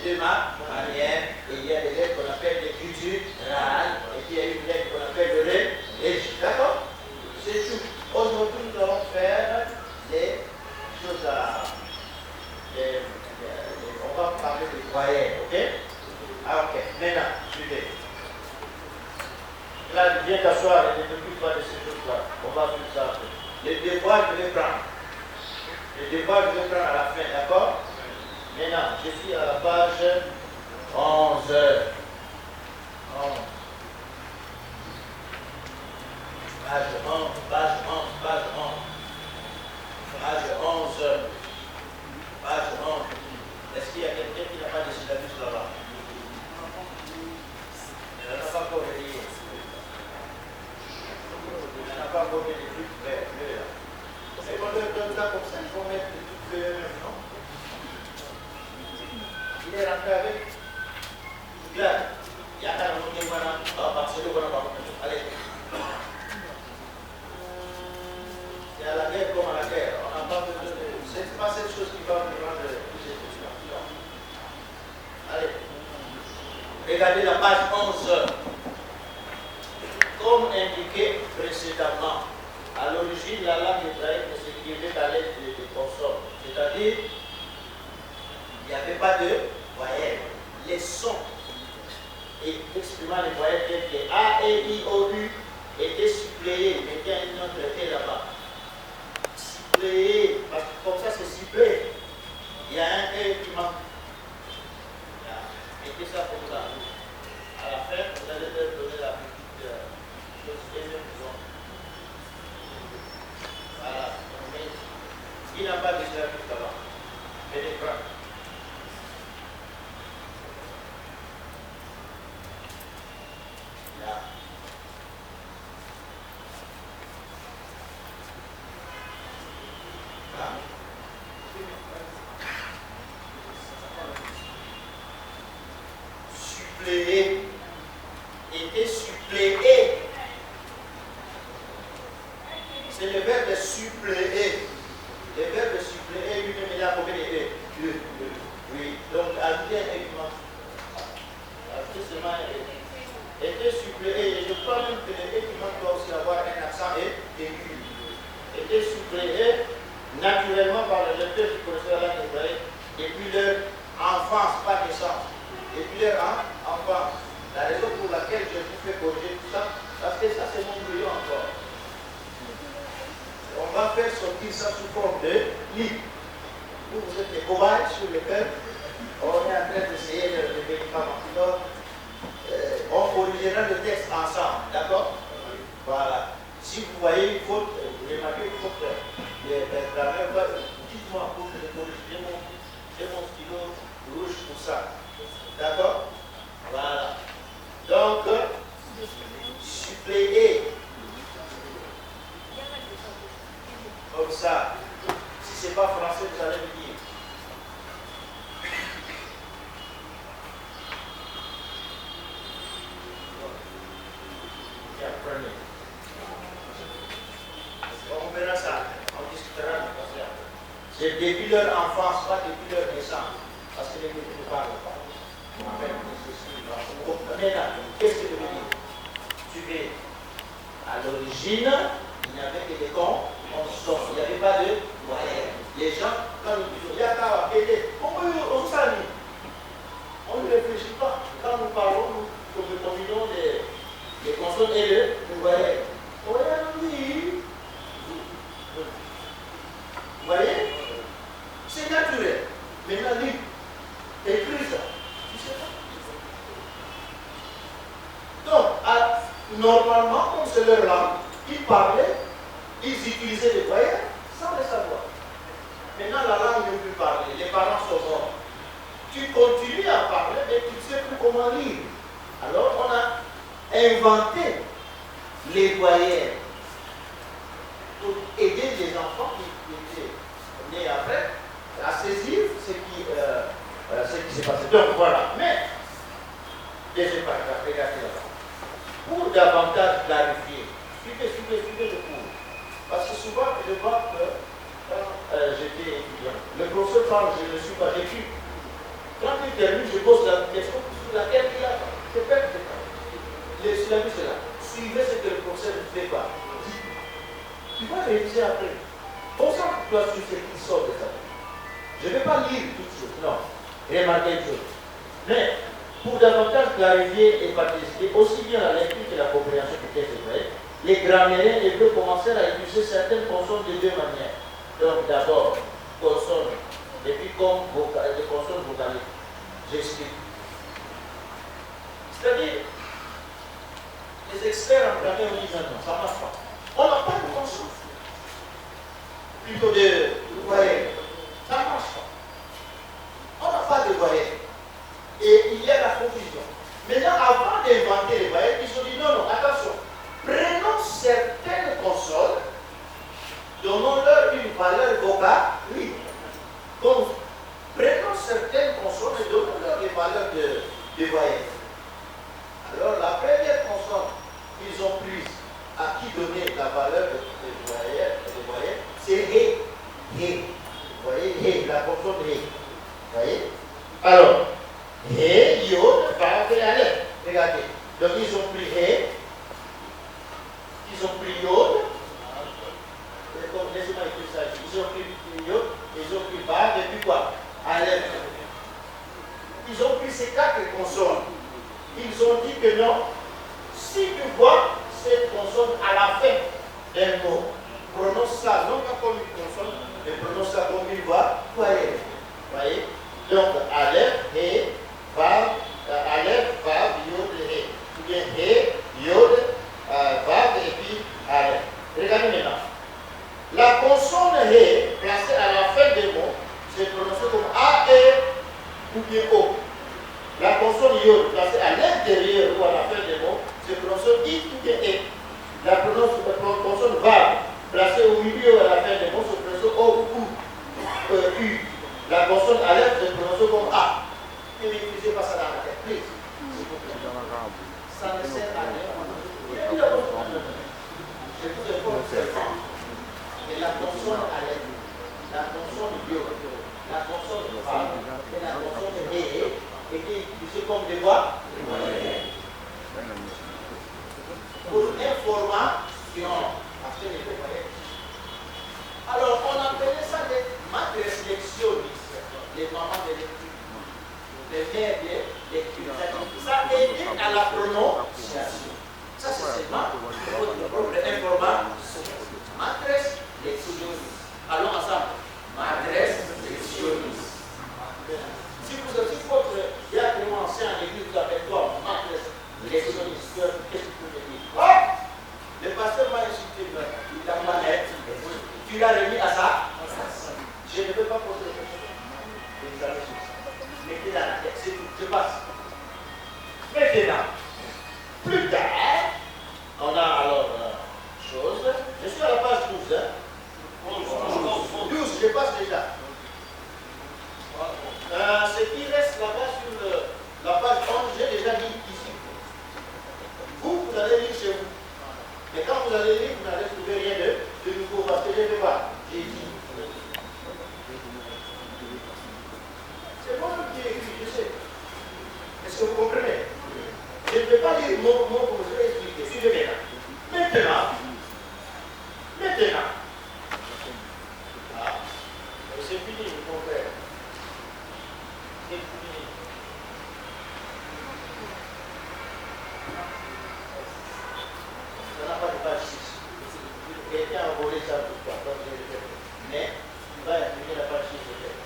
deux manières. Et il y a des lettres qu'on appelle des gutturales, et puis il y a une lettre qu'on appelle le régie. D'accord? C'est tout. Aujourd'hui, nous allons faire des choses à. On va parler des voyelles, ok? Ah, ok. Maintenant, suivez. Là, viens t'asseoir et ne t'occupe pas de ces choses-là. On va faire ça après. Les devoirs, je vais prendre. Les devoirs, je vais prendre à la fin, d'accord? Maintenant, je suis à la page 11. 11. Page 11, page 11, page 11. Page 11. Page 11. Est-ce qu'il y a quelqu'un qui n'a pas de syllabus là-bas? Il n'a pas encore relié. Il n'a pas encore mis des trucs verts. C'est qu'on leur donne ça comme ça, il faut mettre des trucs verts, non? Il est rentré avec. Là, il y a un homme qui est là. Allez. C'est à la guerre comme à la guerre. On n'a pas besoin de. C'est pas cette chose qui va nous rendre plus efficace. Allez. Regardez la page 11. Comme indiqué précédemment, à l'origine, la langue hébraïque s'écrivait à l'aide de consonnes. C'est-à-dire, il n'y avait pas de voyelles. Les sons et exprimant les voyelles telles que A, E, I, O, U étaient suppléés, mais il y a une autre E là-bas. Suppléés, parce que comme ça c'est supplé. Il y a un E qui manque. Mettez ça comme ça. À la fin, vous allez leur donner la petite chose et même disons. Voilà. Il n'a pas de service là-bas. Mais les bras. Là. Là. Suppléé. Était suppléé. C'est le verbe suppléer. Le verbe suppléer, lui-même, il a combien de E? Deux. Oui. Donc, ajouter un E qui manque. Ajouter seulement un E. Était suppléé. Et je crois même que le E qui manque doit aussi avoir un accent aigu. Était suppléé naturellement par le lecteur qui connaissait la langue hébraïque depuis leur enfance, pas naissance. Depuis leur enfance. La raison pour laquelle je vous fais corriger tout ça, parce que ça, c'est mon brouillon encore. On va faire sortir ça sous forme de livre. Vous êtes des cobayes sur lesquels on est en train d'essayer de médicaments. Donc, on corrigera le texte ensemble, d'accord? Voilà. Si vous voyez une faute, vous remarquez une faute de grammaire, dites-moi pour que je corrige. J'ai mon stylo rouge pour ça. D'accord? Voilà. Donc, suppléer. Comme ça. Si ce n'est pas français, vous allez me dire. Tiens, prenez. On verra ça. On discutera de ça. C'est depuis leur enfance, pas depuis leur naissance. Parce que les gens ne parlent pas. Maintenant, qu'est-ce que je veux dire? Tu veux, à l'origine, il n'y avait que des consonnes. Il n'y avait pas de voyelles. Les gens, quand nous disons, il y a qu'à appeler, on s'amuse. On ne réfléchit pas. Quand nous parlons, nous combinons les consonnes et les voyelles. Oui. Vous voyez? C'est naturel. Maintenant, lis, écris ça. Tu sais pas. Donc, normalement, comme c'est leur langue, ils parlaient, ils utilisaient les voyelles sans le savoir. Maintenant, la langue n'est plus parlée, les parents sont morts. Tu continues à parler, mais tu ne sais plus comment lire. Alors, on a inventé les voyelles pour aider les enfants qui étaient nés après à saisir ce qui s'est passé. Donc, voilà. Mais, deuxième paragraphe, regardez là-bas. Pour davantage clarifier, suivez le cours. Parce que souvent, je vois que quand j'étais étudiant, le professeur parle, je ne suis pas, j'écris. Quand il termine, je pose la question sur laquelle il a. Je perds le temps. Les syllabus, c'est là. Suivez ce que le professeur ne fait pas. Tu vas réviser après. Concentre-toi sur ce qui sort de ça. Je ne vais pas lire toutes choses, non. Remarquez une chose. Mais, pour davantage clarifier et participer aussi bien à la lecture que la compréhension du texte grec, les grammairiens hébreux commencèrent à utiliser certaines consonnes de deux manières. Donc, d'abord, consonnes, et puis comme des consonnes vocaliques. J'explique. C'est-à-dire, les experts en grammaire disent non, ça ne marche pas. On n'a pas de consonnes. Plutôt de voyelles. Ça ne marche pas. On n'a pas de voyelles. Et il y a la confusion. Maintenant, avant d'inventer les voyelles, ils ont dit non, non, attention. Prenons certaines consonnes, donnons-leur une valeur vocale, oui. Donc, prenons certaines consonnes et donnons-leur des valeurs de voyelles. Alors, la première consonne qu'ils ont prise, à qui donner la valeur de voyelles, c'est He. He. Vous voyez, He, la consonne He. Vous voyez? Alors, He, Yod, Vav et Aleph. Regardez. Donc, ils ont pris He, ils ont pris Yod, laissez-moi écrire ça ici. Ils ont pris Yod, ils ont pris Vav et puis quoi? Aleph. Ils ont pris ces quatre consonnes. Ils ont dit que non, si tu vois cette consonne à la fin d'un mot, prononce ça non pas comme une consonne, mais prononce ça comme une voix. Voyez. Voyez? Donc, Aleph, He, Vav, Aleph, Vav, Yod, He. Ou bien He, Yod, Vav et puis Aleph. Regardez maintenant. La consonne He, placée à la fin des mots, c'est prononcée comme A, E ou bien O. La consonne Yod, placée à l'intérieur ou à la fin des mots, c'est prononcée I ou bien E. La consonne Vav, placée au milieu ou à la fin des mots, c'est prononcée O ou U. La consonne Aleph, c'est prononcée comme A. Ne m'utilisez pas ça dans la tête, please. Ça ne sert à rien. Je vous informe seulement. Et la consonne Aleph, la consonne Yod, la consonne Vav et la consonne E étaient utilisées comme des voix. Pour information. Alors, on appelait ça des maîtres lectionnistes, les mamans de lecture, les mères de lecture. Ça aide à la prononciation. Ça, c'est seulement votre propre information. Maîtres lectionnistes. Allons ensemble. Maîtres lectionnistes. Si vous avez directement ancien en église avec toi, maîtres lectionnistes, qu'est-ce que vous voulez dire? Oh! Le pasteur m'a insulté, il a manette. Tu l'as remis à ça? Je ne veux pas poser de questions. Mettez-la dans la tête, c'est tout, je passe. Maintenant, plus tard, on a alors chose. Je suis à la page 12. 12, je passe déjà. Ce qui reste là-bas sur la page 11, j'ai déjà dit ici. Vous allez lire chez vous. Mais quand vous allez lire, vous n'allez trouver rien de nouveau parce que je ne vais pas. J'ai dit. C'est moi qui ai écrit, je sais. Est-ce que vous comprenez? Je ne vais pas lire mot comme je l'ai expliqué. Suivez maintenant. Maintenant. Ah. C'est fini, mon frère. C'est fini. Ça n'a pas de page 6. Quelqu'un a volé ça pour toi, comme je l'ai fait. Mais, tu vas imprimer la page 6 peut-être.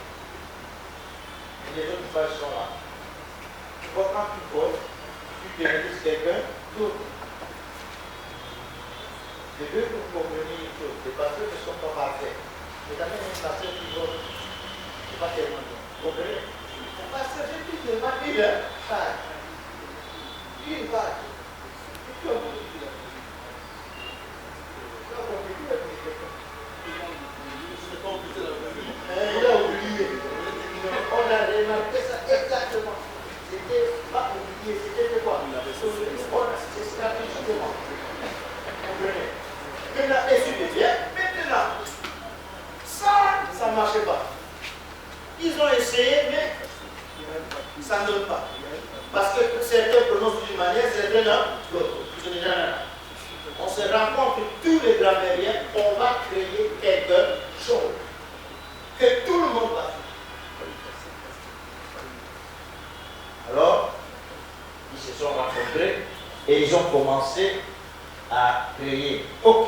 Et les autres pages sont là. Tu vois, quand tu voles, tu pénalises quelqu'un d'autre. Je veux que vous compreniez une chose. Les pasteurs ne sont pas parfaits. Mais quand même, un pasteur qui vole, c'est pas tellement bien. Vous comprenez? Un pasteur, c'est plus de une page. Une page. Et puis on peut dire. Il a oublié. On a remarqué ça exactement. C'était pas oublié, c'était quoi? C'est stratégiquement. Comprenez? Maintenant, essuyez bien. Maintenant, ça ne marchait pas. Ils ont essayé, mais Ça ne donne pas. Parce que certains prononcent d'une manière, certains d'autre. On se rend compte que tous les grammairiens, on va créer quelque chose que tout le monde va faire. Alors, ils se sont rencontrés et ils ont commencé à créer. Ok,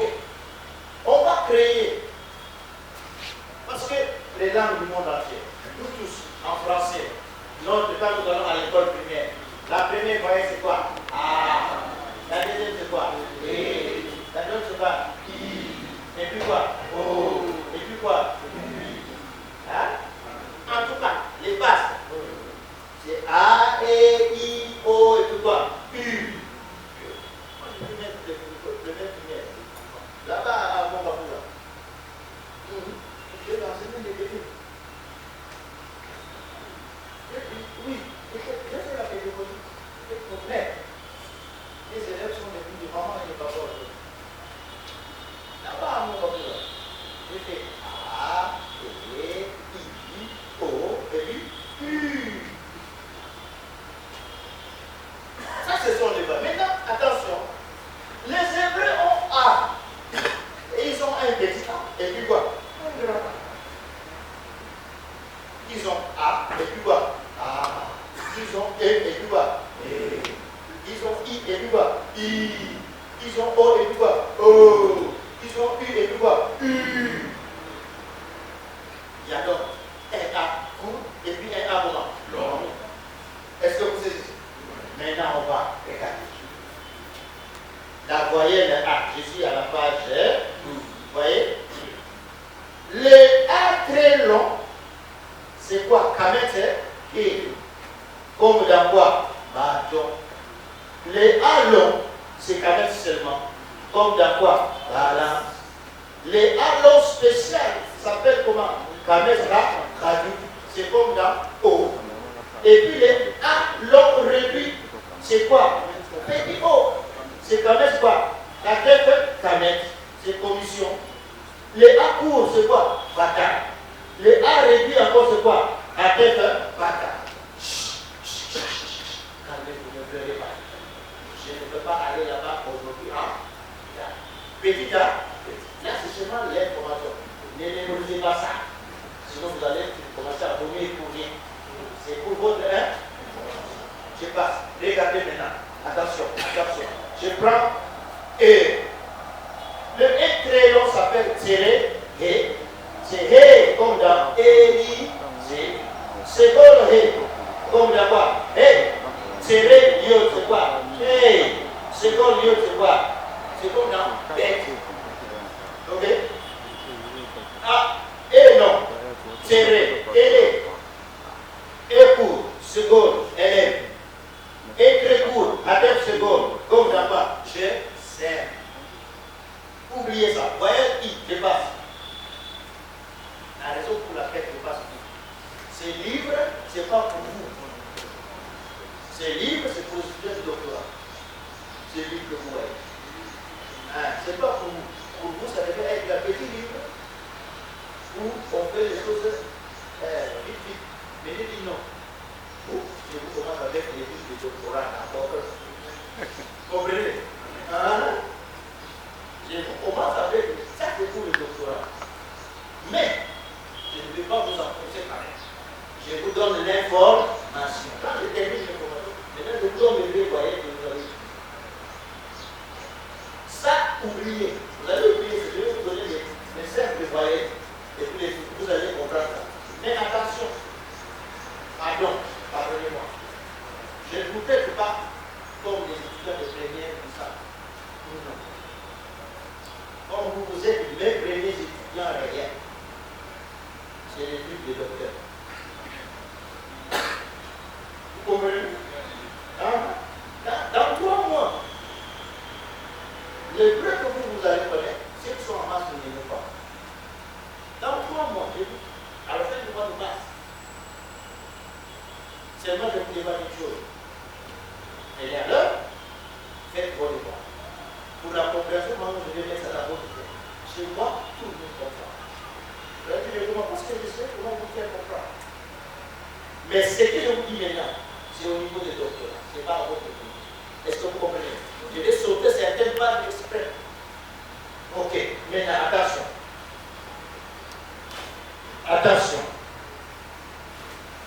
on va créer. Parce que les langues du monde entier, nous tous, en français, notre quand nous allons à l'école primaire, la première voyelle c'est quoi? A. La deuxième c'est quoi? E. La deuxième c'est quoi? I. Et puis quoi? O. Et puis quoi? U. Hein? En tout cas, les bases. C'est A, E, I, O, et puis quoi? U. Le même primaire. Là-bas, à mon papou, là. Je vais enseigner les débuts. Oui, je fais la pédagogie. Mais les élèves sont devenus des mamans et des papas. Là-bas, à mon papou, là. J'ai fait A, E, I, O, et puis U. Ça, ce sont les bases. Maintenant, attention. Les Hébreux ont A. Et ils ont un petit A. Et puis quoi? Un grand A. Ils ont A. Et puis quoi? A. Ils ont E. Et puis quoi? E. Ils ont I. Et puis quoi? I. Ils ont O. Et puis quoi? O. Ils ont U. Et puis quoi? U. Il y a donc un A court. Et puis un A comment? Long. Est-ce que vous savez? Maintenant, on va regarder. La voyelle A, je suis à la page 12. Vous voyez? Le A très long, c'est quoi? Kamete et comme dans quoi? Bâton. Le A long, c'est Kamete seulement. Comme dans quoi? Balance. Le A long spécial s'appelle comment? Kamete traduit. C'est comme dans O. Et puis le A long réduit, c'est quoi? Petit O. C'est quand même quoi? La tête canette, c'est commission. Le A court, c'est quoi? Bata. Le A réduit encore, c'est quoi? La tête bata. Calmez-vous, ne pleurez pas. Je ne peux pas aller là-bas aujourd'hui. Hein? Petit A, là c'est seulement l'information. Ne mémorisez pas ça. Sinon vous allez commencer à vomir pour rien. C'est pour votre je passe. Regardez maintenant. Attention, attention. Je prends E. Le E très long s'appelle tiré He. C'est He comme dans E-I. C'est bon He. Comme dans quoi? He. Tiré Yod, c'est quoi? He. C'est bon Yod, c'est quoi? C'est comme dans bête. Ok? Ah, E non. Tiré. Télé. E court. Seconde. Élève. Et très court, à 9 secondes, comme là-bas, je sers. Oubliez ça. Voyez, I, je passe. La raison pour laquelle je passe, c'est libre, c'est pas pour vous. C'est libre, c'est pour le student du doctorat. C'est libre que vous voyez. Hein, c'est pas pour vous. Pour vous, ça devait être un petit livre où on fait les choses vite, vite. Mais je dis non. Je vous commence avec les livres de doctorat d'abord. Comprenez? Hein? Je vous commence avec ça, c'est pour le doctorat. Mais, je ne vais pas vous enfoncer quand même. Je vous donne l'information. Quand je termine l'information, maintenant je vous donne les voyelles que vous avez. Ça, oubliez. Vous allez oublier, je vais vous donner les simples voyelles. Et puis vous allez comprendre ça. Mais attention. Pardon. Pardonnez-moi. Je ne vous traite pas comme les étudiants de première tout ça. Non. Comme vous êtes les premiers étudiants réels. C'est les livres de docteur. Vous comprenez? Dans 3 mois, les preuves que vous allez connaître, ceux qui sont en masse ne viennent pas. Dans 3 mois, à la fin du mois de mars, seulement je vous demande une chose. Et alors, faites vos devoirs. Pour la compréhension, moi, je vais mettre ça dans votre tête. Chez moi, tout le monde comprend. Je vais dire, parce que je sais comment vous faire comprendre. Mais ce que je vous dis maintenant, c'est au niveau des doctorats, ce n'est pas à votre niveau. Est-ce que vous comprenez? Je vais sauter certaines pages exprès. Ok, maintenant attention. Attention.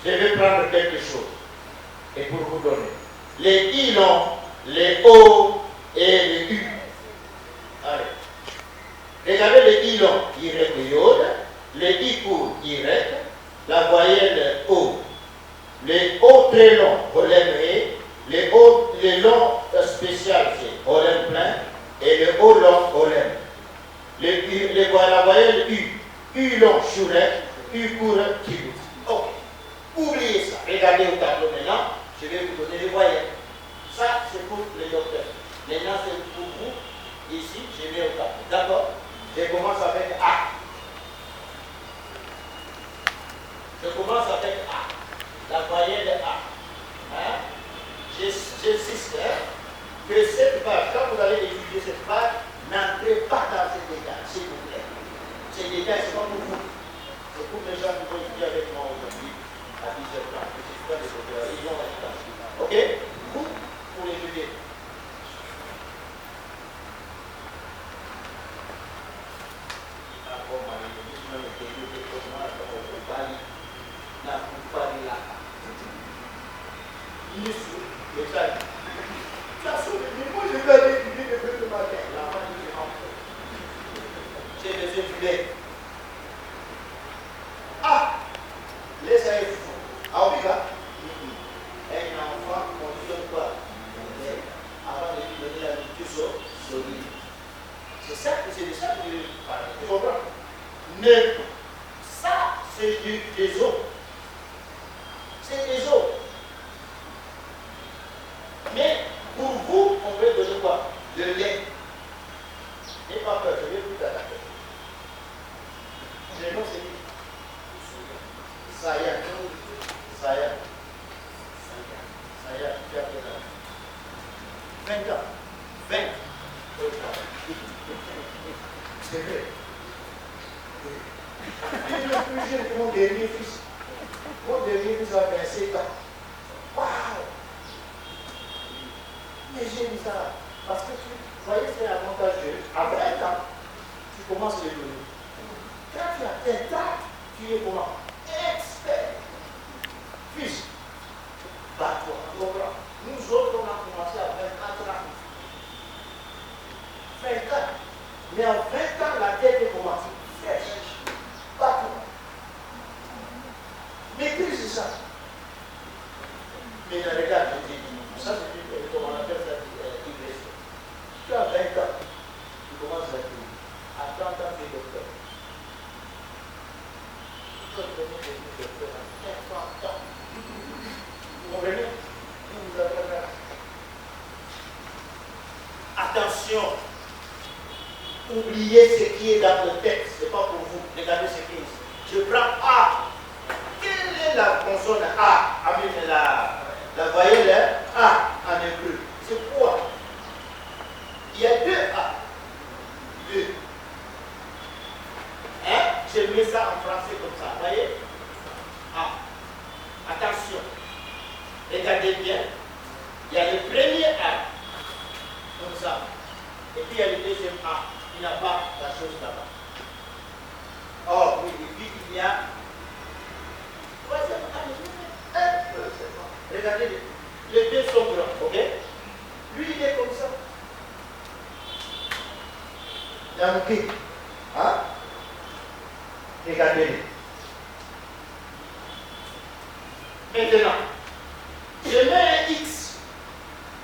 Je vais prendre quelque chose et pour vous donner. Les I longs, les O et les U. Allez. Regardez les I longs, Y iode, les I courts, Y, la voyelle O. Les O très longs, olem E, les longs spécial, c'est olem plein, et le O long, olem. La voyelle U long, chouret, U court, kibou. Ok. Oubliez ça. Regardez au tableau maintenant. Je vais vous donner les voyelles. Ça, c'est pour les docteurs. Maintenant, c'est pour vous. Ici, je mets au tableau. D'accord? Je commence avec A. Je commence avec A. La voyelle A. Hein? J'insiste que cette page, quand vous allez étudier cette page, n'entrez pas dans ces détails, s'il vous plaît. Ces détails, c'est pas pour vous. C'est pour les gens qui vont étudier avec moi aujourd'hui à 10h30. Je suis pas des docteurs. Ils vont être là. Ok? Vous, pour étudier. Ah, laissez-moi. Ah, oui, là. Un enfant, on lui donne quoi? Avant de lui donner la nourriture solide. C'est ça, c'est de ça que je parle. Tu comprends? Mais ça, c'est des os. C'est des os. Mais pour vous, on veut donner quoi? De lait. N'ayez pas peur, je vais vous attaquer. Le nom, c'est qui? Saya. Saya. Saya, tu as quel âge? 20 ans. 20. C'est vrai. Il est plus jeune que mon dernier fils. Mon dernier fils a 27 ans. Waouh! Mais j'aime ça. Parce que tu voyez, c'est avantageux. À 20 ans, tu commences les donner. Quand tu as 20 ans, tu es comment? Expert. Fils, bats-toi. Nous autres, on a commencé à 24 ans. 20 ans. Mais en 20 ans, la tête est commencée. Fraîche. Bats-toi. Maîtrise ça. Mais regarde, je te dis, ça c'est une, comment on appelle ça, digression. Tu as 20 ans, tu commences à dire, à 30 ans, tu es docteur. Tu peux devenir docteur à 50 ans. Vous comprenez? Vous avez fait. Attention, oubliez ce qui est dans le texte, ce n'est pas pour vous. Regardez ce qui est ici. Je prends A. Quelle est la consonne A? La voyelle A en hébreu. C'est quoi? Il y a deux A. Deux. Hein? Je mets ça en français comme ça. Vous voyez? A. Attention. Regardez bien. Il y a le premier A. Comme ça. Et puis il y a le deuxième A. Il n'y a pas la chose là-bas. Oh oui, et puis il y a. Regardez, les deux sont grands, ok? Lui, il est comme ça. Il a manqué. Hein? Regardez-les. Maintenant, je mets un X.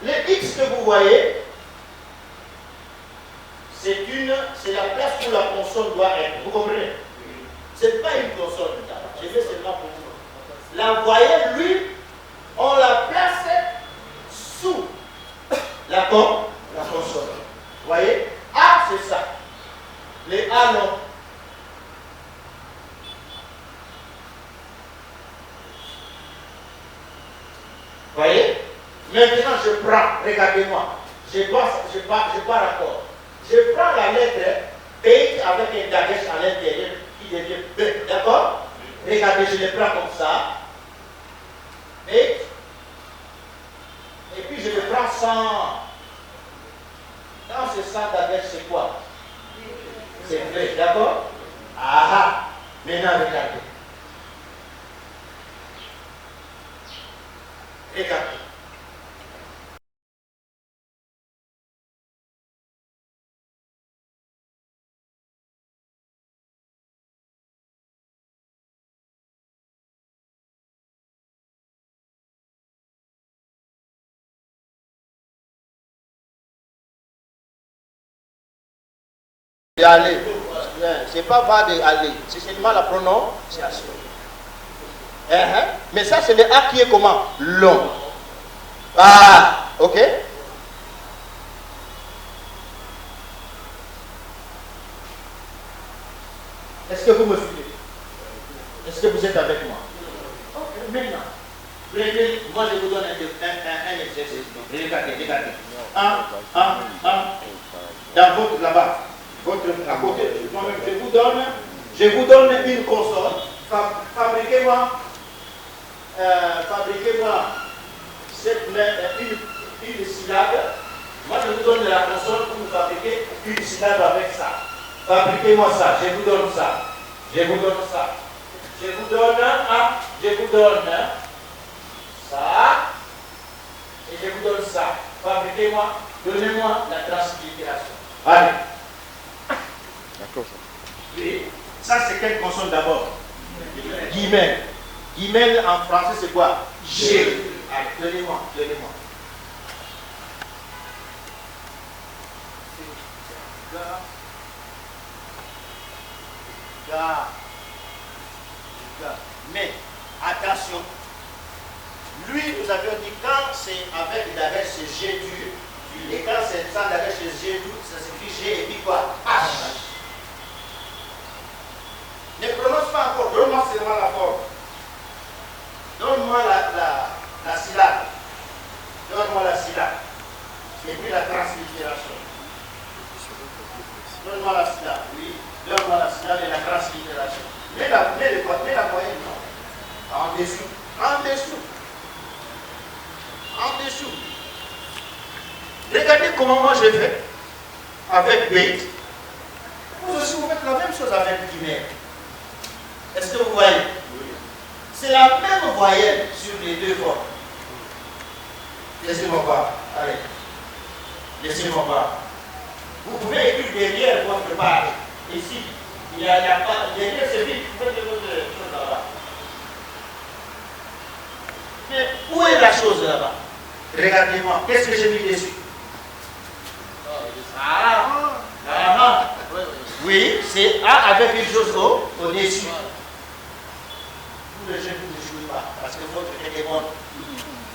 Le X que vous voyez, c'est la place où la consonne doit être. Vous comprenez? Ce n'est pas une consonne. Je fais seulement pour vous. La voyelle, lui, on la place sous la consonne. Vous voyez? A, c'est ça. Les A, non. Vous voyez? Maintenant, je prends, regardez-moi. Je pars d'accord. Je prends la lettre B avec un dagesh à l'intérieur qui devient B. D'accord? Regardez, je le prends comme ça. Et puis je le prends sans. Dans ce sang d'Abel, c'est quoi? C'est vrai, d'accord? Ah, maintenant regardez. Regardez. Aller. C'est pas pas de aller, c'est seulement la prononciation. Mais ça, c'est le A qui est comment? Long. Ah, ok. Est-ce que vous me suivez? Est-ce que vous êtes avec moi? Ok, maintenant. Moi, je vous donne un exercice. Regardez. Dans votre là-bas. À côté, je vous donne une console. Fabriquez-moi une syllabe. Moi, je vous donne la console pour vous fabriquer une syllabe avec ça. Fabriquez-moi ça. Je vous donne ça. Je vous donne ça. Je vous donne ça. Et je vous donne ça. Fabriquez-moi. Donnez-moi la translittération. Allez. D'accord. Oui. Ça, c'est quelle consonne d'abord? Guillemets. Guillemets en français, c'est quoi? G. Allez, donnez-moi. Mais, attention. Lui, nous avions dit quand c'est avec d'abord c'est G dur. Et quand c'est sans d'abord c'est G dur, ça s'écrit G et puis quoi? H. Ne prononce pas encore, donne-moi seulement la forme. Donne-moi la syllabe. Donne-moi la syllabe. Et puis la translittération. Donne-moi la syllabe, oui. Donne-moi la syllabe et la translittération. Mets la moyenne, non. En dessous. Regardez comment moi je fais avec B. Vous aussi, vous faites la même chose avec guillemets. Est-ce que vous voyez? Oui. C'est la même voyelle sur les deux formes. Laissez-moi voir. Allez. Laissez-moi voir. Vous pouvez écrire derrière votre page. Ici, il n'y a pas. Derrière, c'est vite. Vous faites votre chose là-bas. Mais où est la chose là-bas? Regardez-moi. Qu'est-ce que j'ai mis dessus? Oui, c'est A avec une chose au-dessus. Vous, les jeunes, vous ne jouez pas. Parce que votre tête est bonne.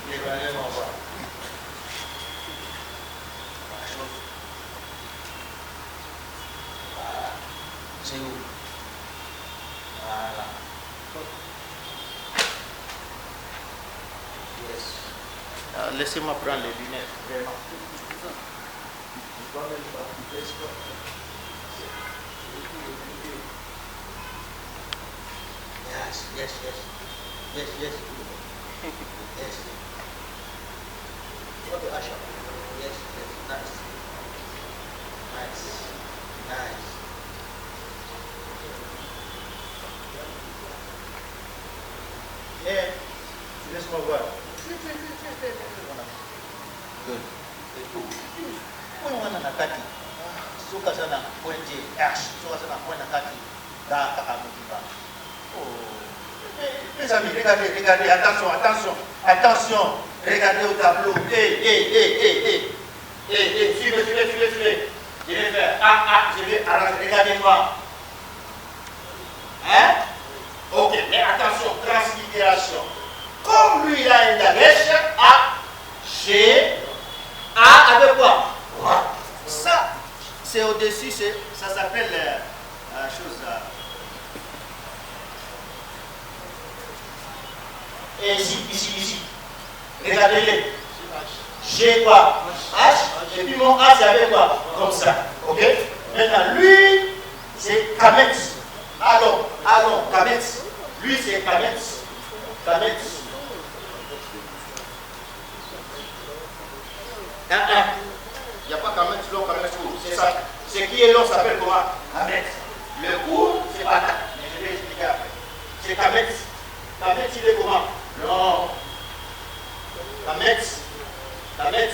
Regardez-moi voir. Voilà. C'est où? Voilà. Yes. Laissez-moi prendre les lunettes, vraiment. Yes. Yes. Okay, Asha. Yes. Nice. Yeah. Laisse-moi voir. Good. Mwana na kati. Soka sana kwenye ash. Soka sana kwenye kati. Da kakamukiba. Oh. Mes amis, regardez, attention. Regardez au tableau. Suivez. Je vais faire je vais arranger. Regardez-moi. Hein? Ok, mais attention, translittération. Comme lui, il a une dagèche, A, G, A avec quoi? Ça, c'est au-dessus, ça s'appelle la chose. Et ici. Regardez-les. G quoi? H. Et puis mon A, c'est avec quoi? Comme ça. Ok? Maintenant, lui, c'est Kametz. Allons, Kametz. Lui, c'est Kametz. Il n'y a pas Kamet long, Kamet court. C'est ça. Ce qui est long s'appelle comment? Kamet. Le court, c'est patate. Mais je vais expliquer après. C'est Kamet. Kamet, il est comment? Non. Kamet. Kamet.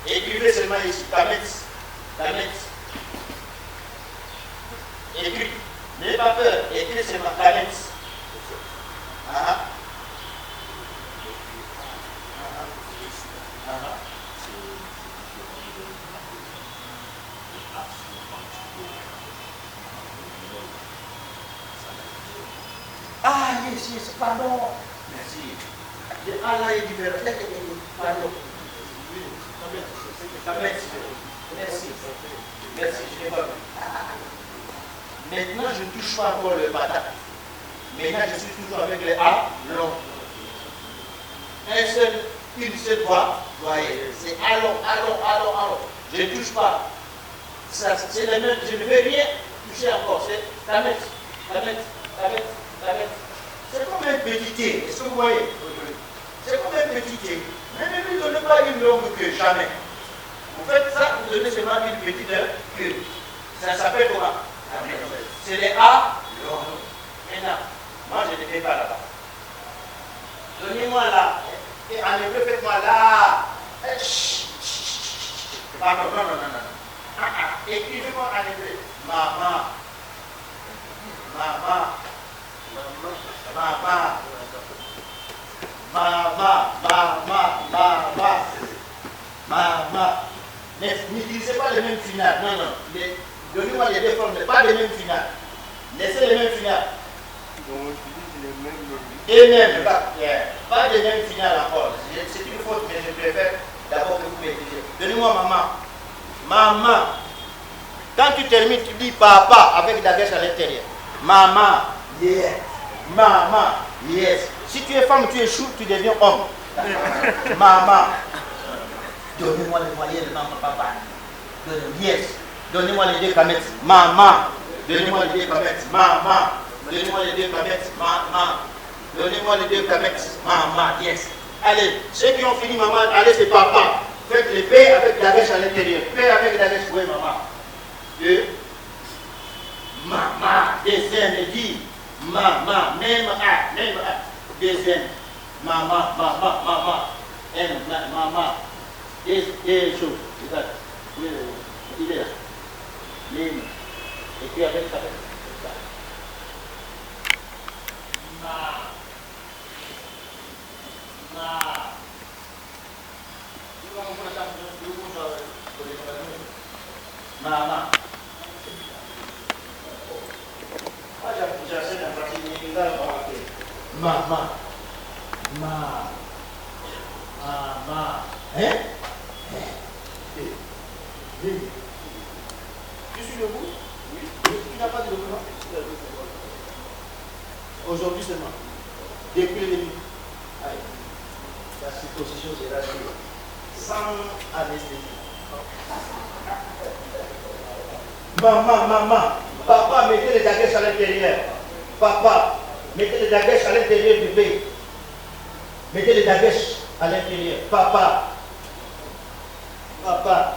Écrivez seulement ici. Kamet. Kamet. Écris. N'ayez pas peur. Écrivez seulement Kamet. Ah, yes, pardon. Merci. Allah est différent. Pardon. Merci. Merci, je n'ai pas vu. Maintenant, je ne touche pas encore le patate. Maintenant, je suis toujours avec les A long. Une seule voix, voyez, c'est allons. Je ne touche pas. C'est le même, je ne vais rien toucher encore. C'est Kamet. C'est comme un petit thé. Est-ce que vous voyez? C'est comme un petit thé. Mais ne lui donnez pas une longue queue, jamais. Vous faites ça, vous donnez seulement une petite queue. Ça s'appelle comment? C'est les A longs. Maintenant, moi je ne vais pas là-bas. Donnez-moi là. Et en hébreu, faites-moi là. Pardon, non. Écrivez-moi en hébreu. Maman. Mais n'utilisez pas les mêmes finales. Non. Donnez-moi les deux formes, pas les mêmes finales. Laissez les mêmes finales. Donc, on utilise Et même, pas les mêmes finales encore. C'est une faute, mais je préfère d'abord que vous maîtrisez. Donnez-moi maman. Maman. Quand tu termines, tu dis papa avec la gâche à l'intérieur. Maman, yes. Maman, yes. Si tu es femme, tu es chou, tu deviens homme. Maman. Donnez-moi les moyens de maman, papa. Yes. Donnez-moi les deux camettes. Maman. Donnez-moi les deux camettes. Maman. Donnez-moi les deux camettes. Maman. Donnez-moi les deux camettes. Maman, yes. Allez, ceux qui ont fini maman, allez, c'est papa. Faites les P avec la gâche à l'intérieur. P avec la gâche, oui, maman. Deux. Maman, deuxième, dit. Maman, même A. Deuxième. Maman. M, maman. Deux choses. Regarde. Il est là. Même. Et puis avec ça. Maman. Hein? Tu suis debout? Oui. Tu n'as pas de document? Aujourd'hui seulement. Depuis le début. La supposition sera sans anesthésie. Maman. Papa, mettez les daguettes à l'intérieur. Papa, mettez les daguettes à l'intérieur du pays. Mettez les daguettes à l'intérieur. Papa. Papa.